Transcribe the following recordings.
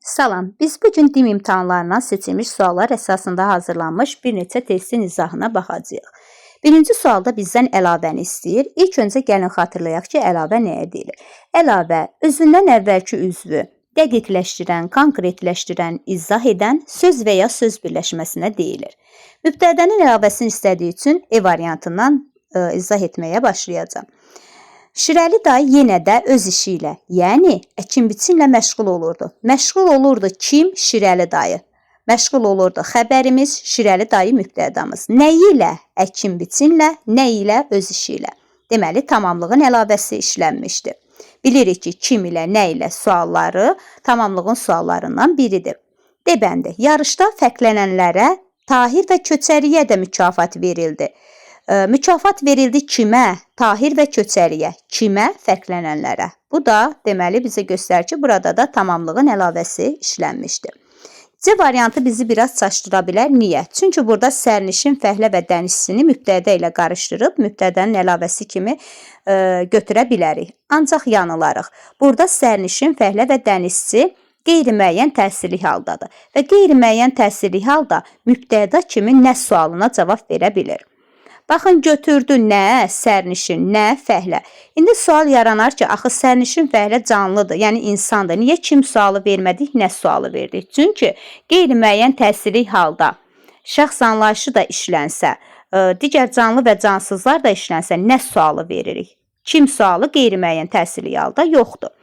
Salam, biz bugün din imtahanlarından seçilmiş suallar əsasında hazırlanmış bir neçə testin izahına baxacağıq. Birinci sualda bizdən əlavəni istəyir. İlk öncə gəlin xatırlayaq ki, əlavə nəyə deyilir? Əlavə, özündən əvvəlki üzvü dəqiqləşdirən, konkretləşdirən, izah edən söz və ya söz birləşməsinə deyilir. Mübtədənin əlavəsini istədiyi üçün E variantından izah etməyə başlayacağam. Şirəli dayı yenə də öz işi ilə, yəni əkin-biçinlə məşğul olurdu. Məşğul olurdu kim? Şirəli dayı. Məşğul olurdu xəbərimiz, Şirəli dayı mübtədamız. Nə ilə? Əkin-biçinlə, nə ilə? Öz işi ilə. Deməli, tamamlığın əlavəsi işlənmişdir. Bilirik ki, kim ilə, nə ilə sualları tamamlığın suallarından biridir. Debəndi, yarışda fərqlənənlərə Tahir və Köçəriyə də mükafat verildi. Mükafat verildi kimə? Tahir və Köçəriyə. Kimə? Fərqlənənlərə. Bu da deməli bizə göstərir ki, burada da tamamlığın əlavəsi işlənmişdir. C variantı bizi biraz çaşdıra bilər. Niyə? Çünki burada sərnişin, fəhlə və dənizçisini mübtədə ilə qarışdırıb mübtədənin əlavəsi kimi götürə bilərik. Ancaq yanılarıq. Burada sərnişin, fəhlə və dənizçi qeyri-müəyyən təsirli haldadır. Və qeyri-müəyyən təsirli halda mübtəda kimi nə sualına cavab verə bilir. Baxın, götürdü nə? Sərnişin, nə? Fəhlə. İndi sual yaranar ki, axı sərnişin fəhlə canlıdır, yəni insandır. Niyə kim sualı vermədik, nə sualı verdik? Çünki qeyri-müəyyən təsirli halda şəxs anlayışı da işlənsə, digər canlı və cansızlar da işlənsə, nə sualı veririk? Kim sualı qeyri-müəyyən təsirli halda yoxdur.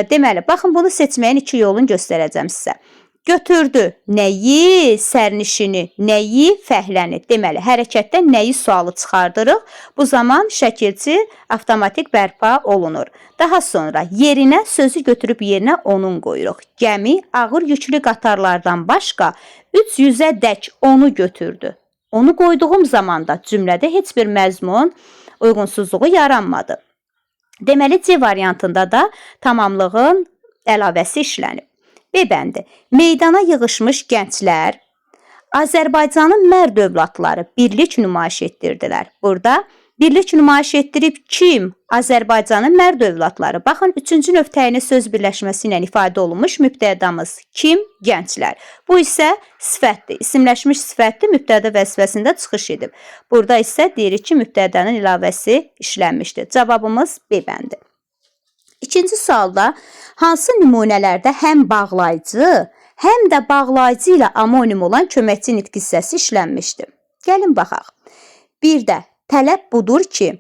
Deməli, baxın, bunu seçməyin iki yolunu göstərəcəm sizə. Götürdü nəyi, sərnişini, nəyi, fəhləni. Deməli, hərəkətdən nəyi sualı çıxardırıq. Bu zaman şəkilçi avtomatik bərpa olunur. Daha sonra yerinə sözü götürüb yerinə onun qoyuruq. Gəmi ağır yüklü qatarlardan başqa 300-ədək onu götürdü. Onu qoyduğum zaman da cümlədə heç bir məzmun uyğunsuzluğu yaranmadı. Deməli, C variantında da tamamlığın əlavəsi işlənib. B bəndi. Meydana yığışmış gənclər Azərbaycanın mərd övladları birlik nümayiş etdirdilər. Burada birlik nümayiş etdirib kim? Azərbaycanın mərd övladları. Baxın, üçüncü növ təyini söz birləşməsi ilə ifadə olunmuş mübtədamız kim? Gənclər. Bu isə sifətdir. İsimləşmiş sifətdir, mübtəda vəzifəsində çıxış edib. Burada isə deyirik ki, mübtədanın ilavəsi işlənmişdir. Cavabımız B bəndi. İkinci sualda hansı nümunələrdə həm bağlayıcı, həm də bağlayıcı ilə amonim olan köməkçi nitq hissəsi işlənmişdir? Gəlin baxaq. Bir də tələb budur ki,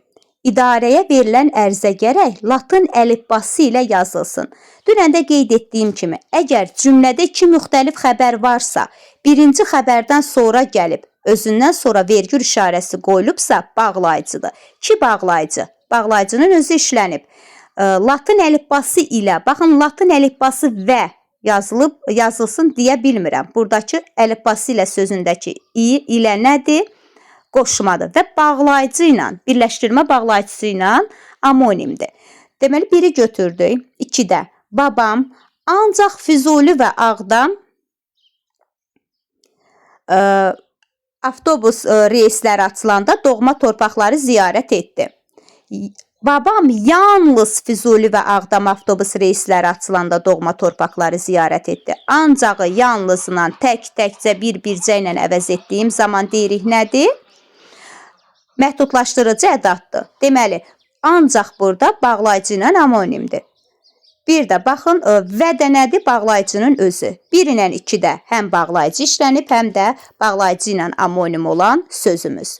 idarəyə verilən ərizə gərək latın əlifbası ilə yazılsın. Dünən də qeyd etdiyim kimi, əgər cümlədə iki müxtəlif xəbər varsa, birinci xəbərdən sonra gəlib, özündən sonra vergül işarəsi qoyulubsa, bağlayıcıdır. Ki bağlayıcı? Bağlayıcının özü işlənib. Latın əlifbası ilə, baxın, latın əlifbası və yazılsın deyə bilmirəm. Buradakı əlifbası ilə sözündəki i ilə nədir? Qoşmadır və bağlayıcı ilə, birləşdirmə bağlayıcısı ilə amonimdir. Deməli, biri götürdük. 2-də babam ancaq Füzuli və Ağdam avtobus reysləri açılanda doğma torpaqları ziyarət etdi. Babam yalnız Füzuli və Ağdam avtobus reysləri açılanda doğma torpaqları ziyarət etdi. Ancağı yalnızla tək-təkcə bir-bircə ilə əvəz etdiyim zaman deyirik nədir? Məhdudlaşdırıcı ədatdır. Deməli, ancaq burada bağlayıcı ilə amonimdir. Bir də baxın, və də nədir? Bağlayıcının özü. 1 ilə 2-də həm bağlayıcı işlənib, həm də bağlayıcı ilə amonim olan sözümüz.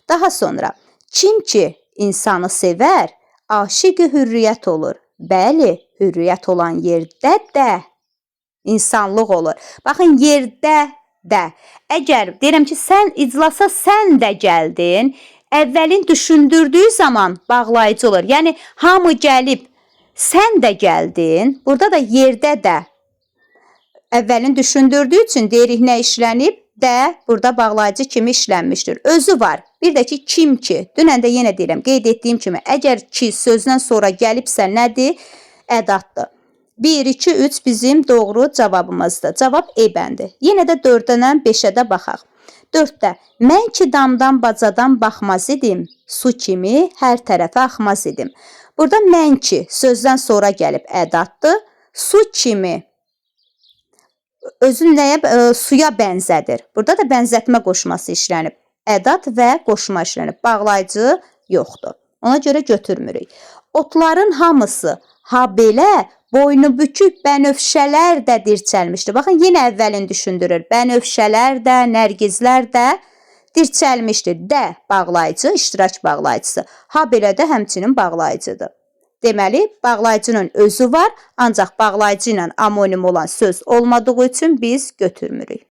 Daha sonra, kim ki insanı sevər, aşiqi hürriyyət olur. Bəli, hürriyyət olan yerdə də insanlıq olur. Baxın, yerdə də. Əgər deyirəm ki, sən iclasa sən də gəldin, əvvəlin düşündürdüyü zaman bağlayıcı olur. Yəni, hamı gəlib, sən də gəldin. Burada da yerdə də əvvəlin düşündürdüyü üçün deyirik nə işlənib? Də burada bağlayıcı kimi işlənmişdir. Özü var. Bir də ki, kim ki? Dünən də yenə deyirəm, qeyd etdiyim kimi, əgər ki sözdən sonra gəlibsə nədir? Ədatdır. 1, 2, 3 bizim doğru cavabımızdır. Cavab E bəndi. Yenə də 4-dən 5-ə də baxaq. 4-də mən ki damdan bacadan baxmaz idim, su kimi hər tərəfə axmaz idim. Burada mən ki sözdən sonra gəlib ədatdır. Su kimi özü nəyə suya bənzədir. Burada da bənzətmə qoşması işlənib. Ədat və qoşma işlənib. Bağlayıcı yoxdur. Ona görə götürmürük. Otların hamısı ha belə boynubükük bənövşələr də dirçəlmişdi. Baxın, yenə əvvəlin düşündürür. Bənövşələr də, nərgizlər də dirçəlmişdi. Də bağlayıcı, iştirak bağlayıcısı. Ha belə də həmçinin bağlayıcıdır. Deməli, bağlayıcının özü var, ancaq bağlayıcı ilə amonim olan söz olmadığı üçün biz götürmürük.